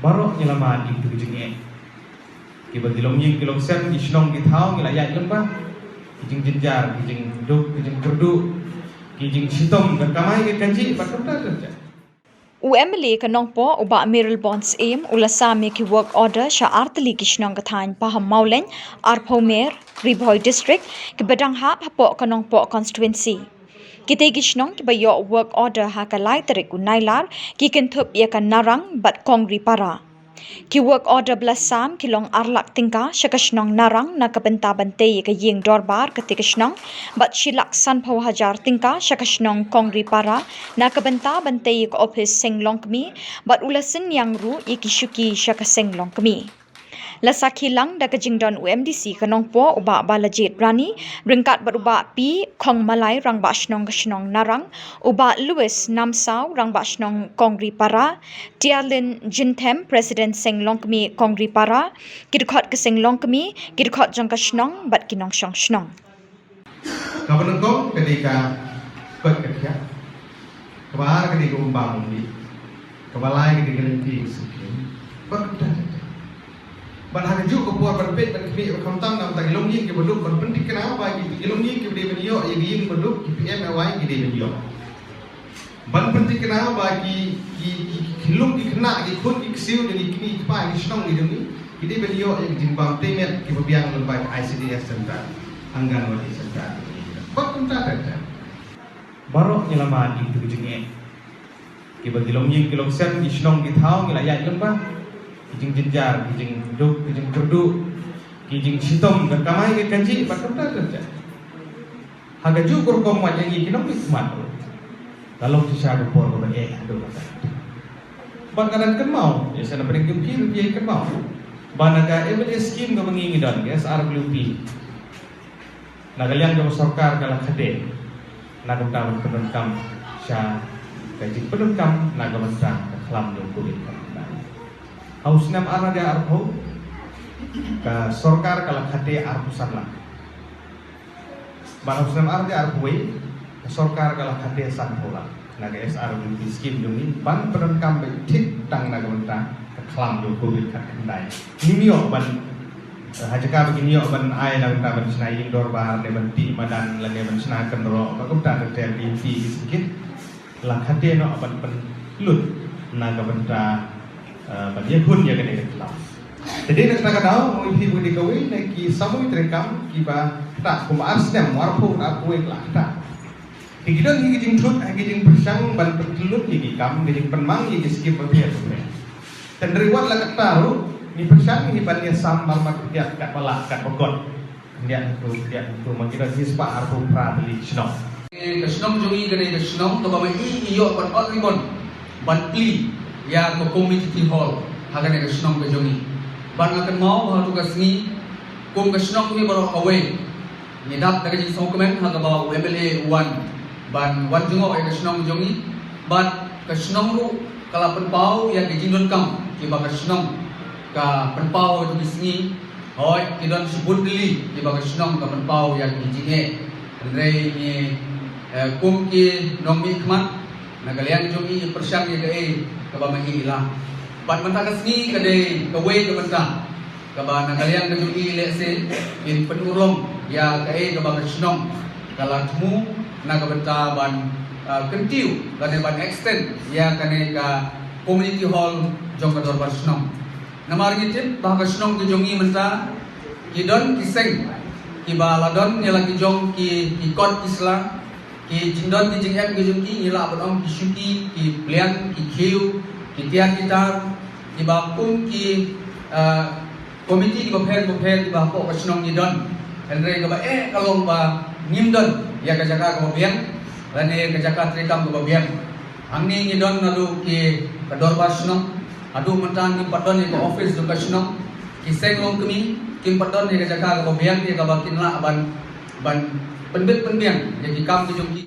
Baru nyelamat itu kejengnya. Kibat dilong ying kilong sen isnong githau ngilayat lembah. Kijing jenjar, kijing duk, kijing kerdu, kijing sitom dan kamai ke kanji bakta kerja. UMLA kanongpo uba Merrill Bonds aim ulasami ki work order sha artali kishnong kathain paham maulen arpomer Riboy district ki badangha hapo kanongpo constituency. Kita kishnong ki bayo work order ha kalai tarik unailar ki kentup ya kan narang bat kongri para. Ki work order belasam kilong arlak tingka syakashnong narang na kabenta bante ka ying dorbar ketikashnong bat shilak san paw hajar tingka syakashnong kongri para na kabenta bante ka office senglong kami bat ulasin yang ru ikishuki syakasenglong kami. Lasaki lang da kajingdon UMDC kanongpo uba balajit rani ringkat beruba pi kong malai rang ba shnong kashnong narang uba Louis Namsau rang ba shnong kongri para Tialin Jintem president senglong kami kongri para kidkhot ke senglong kami kidkhot jong kashnong bat kinong shong shnong Kapanengkong ketika berkerja kebar ketika umpang di kebalai ketika nanti sekian berkerja ban haju ko por ban pet ban kmi kam tam nam ta gilong yin ke beduk ban pendik kenapa gitu gilong yin ke de benyo ye yin beduk ki pm awai ki de benyo ban pendik kenapa ki gilong ki kena ki khun ki siu de ki pa ki snong ni demi ki de benyo ye jimbang temet ki biang lembai ICDS center anggan wali center kok kunta ta baru nyelamat itu jenge ki bagilong yin kilong sen ki snong ki thau ngilayat lembah kijing jenjar, kijing duk, kijing kerdu, kijing sitom dan kamai ke kanji bakta kerja. Haga jukur kom wajang iki kinong ikmat. Kalau sisa dupor ko ba ado kata. Bakaran kan mau, ya sana bering kempir dia kan mau. Banaga every scheme ko mangingi don guys RWP. Nagalian ko sarkar kala khade. Nagam penungkam sya kaji penungkam nagamasta khlam do kulit. Hausnam arada arpo ka sorkar kala khate arpusan la ban hausnam arada arpoi ka sorkar kala khate san pola naga SR di skim dumi ban penengkam betik tang naga mentang ka khlam do covid ka kendai nimio ban hajaka begini ban ai naga mentang ban snai indor bar ne ban ti madan la ne ban sna kendro ka kupta ter di ti sikit la khate no ban pen lut naga mentang dia pun dia kena kelas. Jadi nak nak tahu mau ibu di kawin lagi samui terekam kiba tak kuma arsam warpo aku lah tak. Digidon higi jing tut higi jing persang ban pertelut higi kam higi penmang higi skip berbiar sebenarnya. Dan dari wat lah tahu ni persang ni ban dia sam marmat dia kat balak kat pokok. Dia tu mengira hispa arpo prateli snong. Snong jongi kena snong to ba mai iyo ban ot ribon ban pli ya ko community hall hagane ka snong ka jongi ban akan mau ha tu ka sni kum ka snong ni baro away ni dap daga ji dokumen ha ka ba MLA 1 ban wan jungo ka snong jongi ban ka snong ru kala penpau ya ke jindon kam ki ba ka snong ka penpau tu sni hoi ki don sebut dili ki ba ka snong ka penpau ya ki jinge rei ni kum ki nong mi khmat nagalian jongi persang ye ke kaba mahila bat menta kasni kade kawe ke menta kaba nagalian ke jui lese in penurong ya kae kaba kasnong kala temu na kabenta ban kentiu kade ban extend ya kane ka community hall jong kador basnong namar ngitin bah kasnong ke jongi menta kidon kiseng kiba ladon nyala ki jong ki kot isla ki jindon ki jingem ki jongki nyala abon ki syuki ki plian ki khiu kitian kita di bapung ki komiti di bapher di bapo kasnong nidon andre ka ba kalong ba nimdon ya ka jaka ka babian lane ka jaka trikam ka babian angni nidon nalu ki kador basnong adu mentan ni padon ni ka office do kasnong ki senglong kami kim padon ni ka jaka ka babian ni ka bakin la ban penbit penbian ya ki kam ki jongki